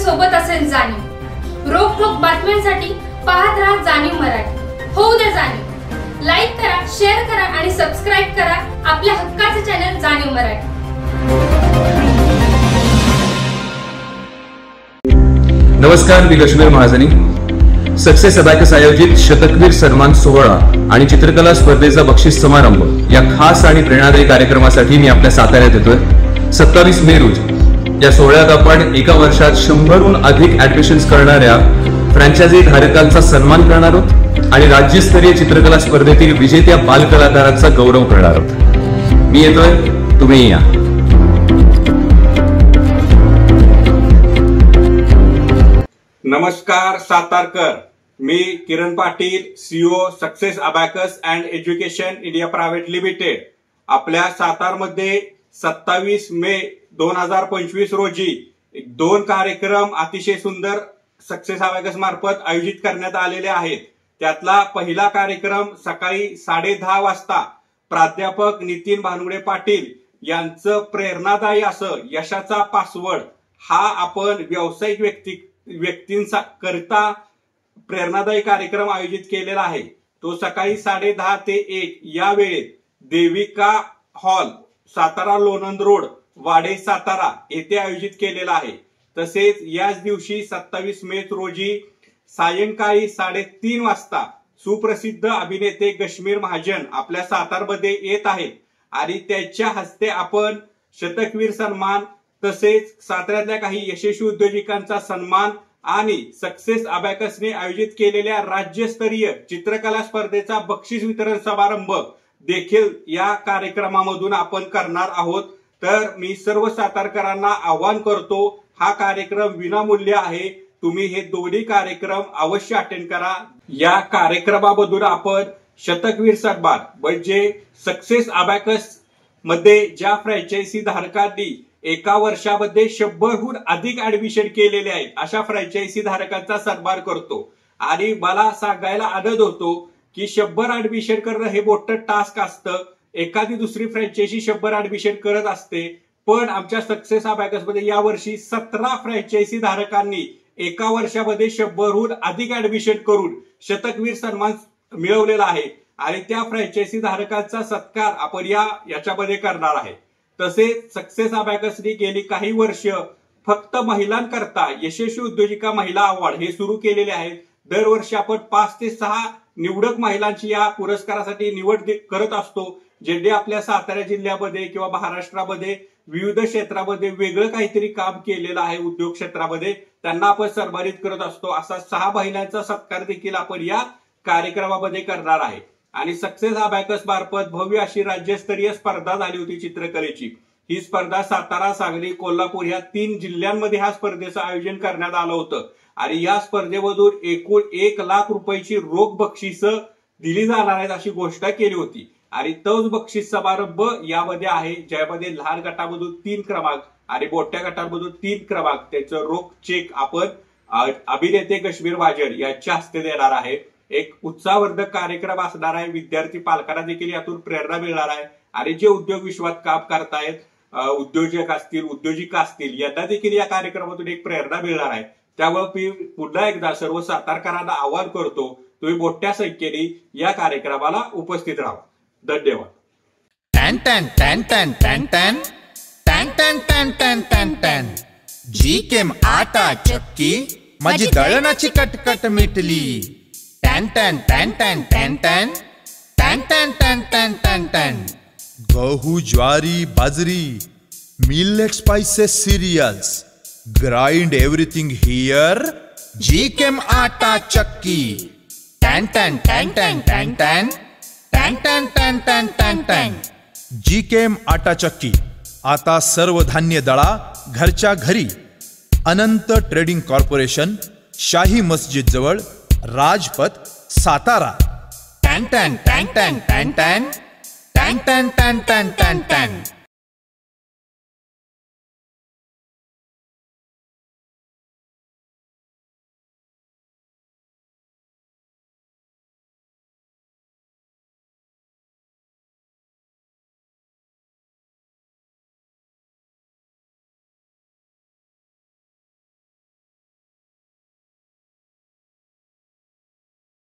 सोबत असेल जाणीव। रोखोक बातम्यांसाठी पाहत राहा जाणीव मराठी। होऊ दे जाणीव। लाईक करा, शेअर करा आणि सबस्क्राइब करा आपल्या हक्काचे चॅनल जाणीव मराठी। नमस्कार, मी कश्मीर महाजनी। सक्सेस अबॅकस आयोजित शतकवीर सन्मान सोहळा आणि चित्रकला स्पर्धेचा बक्षीस समारंभ या खास आणि प्रेरणादायी कार्यक्रमासाठी मी आपल्या साताऱ्यात येतोय। 27 मे रोजी या सोहळ्यात आपण एका वर्षात 100हून अधिक ऍडमिशन्स करणाऱ्या फ्रँचायझी धारकांचा सन्मान करणार आहोत आणि राज्यस्तरीय चित्रकला स्पर्धेतील विजेत्या बालकलाकारांचा गौरव करणार आहोत। मी येतोय, तुम्ही या। नमस्कार सातारकर, मी Kiran Patil, CEO success abacus and education India private limited. आपल्या सातारमध्ये 27 मे 2025 रोजी 2 कार्यक्रम अतिशय सुंदर सक्सेस अबॅकस मार्फत आयोजित करण्यात आलेले आहेत। त्यातला पहिला कार्यक्रम सकाळी 10:30 वाजता प्राध्यापक नितीन भानुगडे पाटील यांचं प्रेरणादायी असं यशाचा पासवर्ड हा आपण व्यावसायिक व्यक्तींचा करता प्रेरणादायी कार्यक्रम आयोजित केलेला आहे। तो सकाळी 10:30 ते 1 या वेळेत देविका हॉल, सातारा लोणंद रोड, वाडे सातारा येथे आयोजित केलेला आहे। तसेच याच दिवशी 27 मे रोजी सायंकाळी 3:30 वाजता सुप्रसिद्ध अभिनेते कश्मीर महाजन आपल्या सातारमध्ये येत आहेत आणि त्यांच्या हस्ते आपण शतकवीर सन्मान तसेच साताऱ्यातल्या काही यशस्वी उद्योजकांचा सन्मान आणि सक्सेस अबॅकसने आयोजित केलेल्या राज्यस्तरीय चित्रकला स्पर्धेचा बक्षीस वितरण समारंभ देखील या कार्यक्रमामधून आपण करणार आहोत। तर मी सर्व सातारकरांना आवाहन करतो, हा कार्यक्रम विनामूल्य आहे। तुम्ही हे दोन्ही कार्यक्रम अवश्य अटेंड करा। या कार्यक्रमामधून आपण शतकवीर सन्मान म्हणजे सक्सेस अबॅकस मध्ये ज्या फ्रँचायझी धारकांनी एका वर्षामध्ये 100हून अधिक ऍडमिशन केलेले आहेत अशा फ्रँचायझी धारकांचा सन्मान करतो। आणि मला सांगायला आनंद होतो की 100 ऍडमिशन करणं हे मोठं टास्क असतं। एखादी दुसरी फ्रँचायझी 100 ऍडमिशन करत असते, पण आमच्या सक्सेस अबॅकसमध्ये यावर्षी 17 फ्रँचायझी धारकांनी एका वर्षामध्ये 100हून अधिक ऍडमिशन करून शतकवीर सन्मान मिळवलेला आहे आणि त्या फ्रँचायझी धारकांचा सत्कार आपण याच्यामध्ये करणार आहे। तसेच सक्सेस अबॅकसने गेली काही वर्ष फक्त महिलांकरता यशस्वी उद्योजिका महिला अवॉर्ड हे सुरू केलेले आहेत। दरवर्षी आपण 5 ते 6 निवडक महिलांची या पुरस्कारासाठी निवड करत असतो, ज्यांनी आपल्या सातारा जिल्ह्यामध्ये किंवा महाराष्ट्रामध्ये विविध क्षेत्रामध्ये वेगळं काहीतरी काम केलेलं आहे उद्योग क्षेत्रामध्ये, त्यांना आपण सन्मानित करत असतो। असा 6 महिलांचा सत्कार देखील आपण या कार्यक्रमामध्ये करणार आहे। आणि सक्सेस अबॅकस मार्फत भव्य अशी राज्यस्तरीय स्पर्धा झाली होती चित्रकलेची। ही स्पर्धा सातारा, सांगली, कोल्हापूर या 3 जिल्ह्यांमध्ये ह्या स्पर्धेचं आयोजन करण्यात आलं होतं आणि या स्पर्धेमधून एकूण 1 लाख रुपयाची रोख बक्षिसं दिली जाणार आहेत अशी घोषणा केली होती। आणि तोच बक्षीस समारंभ यामध्ये आहे, ज्यामध्ये लहान गटामधून 3 क्रमांक आणि मोठ्या गटामधून 3 क्रमांक त्याचं रोख चेक आपण अभिनेते कश्मीर महाजन यांच्या हस्ते देणार आहे। एक उत्साहवर्धक कार्यक्रम असणार आहे। विद्यार्थी पालकांना देखील यातून प्रेरणा मिळणार आहे आणि जे उद्योग विश्वात काम करतायत, उद्योजक असतील, उद्योजिका असतील, यांना देखील या कार्यक्रमातून एक प्रेरणा मिळणार आहे। त्यामुळे मी पुन्हा एकदा सर्व सातारकरांना आवाहन करतो, तुम्ही मोठ्या संख्येने या कार्यक्रमाला उपस्थित राहा। धन्यवाद। जी केम आटा चक्की माझी दळणाची कटकट मिटली। टॅन टॅन टॅन टॅन टॅन टॅन टॅन टॅन टॅन टॅन टॅन टॅन। गहू, ज्वारी, बाजरी, millet, spices, cereals, grind everything here जी केम आटा चक्की। टॅन टॅन टॅन टॅन टॅन टॅन टॅन टॅन टॅन टॅन टॅन टॅन। जी केम आटा चक्की आता सर्व धान्य दळा घरच्या घरी। अनंत ट्रेडिंग कॉर्पोरेशन, शाही मस्जिद जवळ, राजपथ, सातारा। टॅन टॅन टॅन टॅन टॅन टॅन टॅन टॅन टॅन टॅन टॅन टॅन।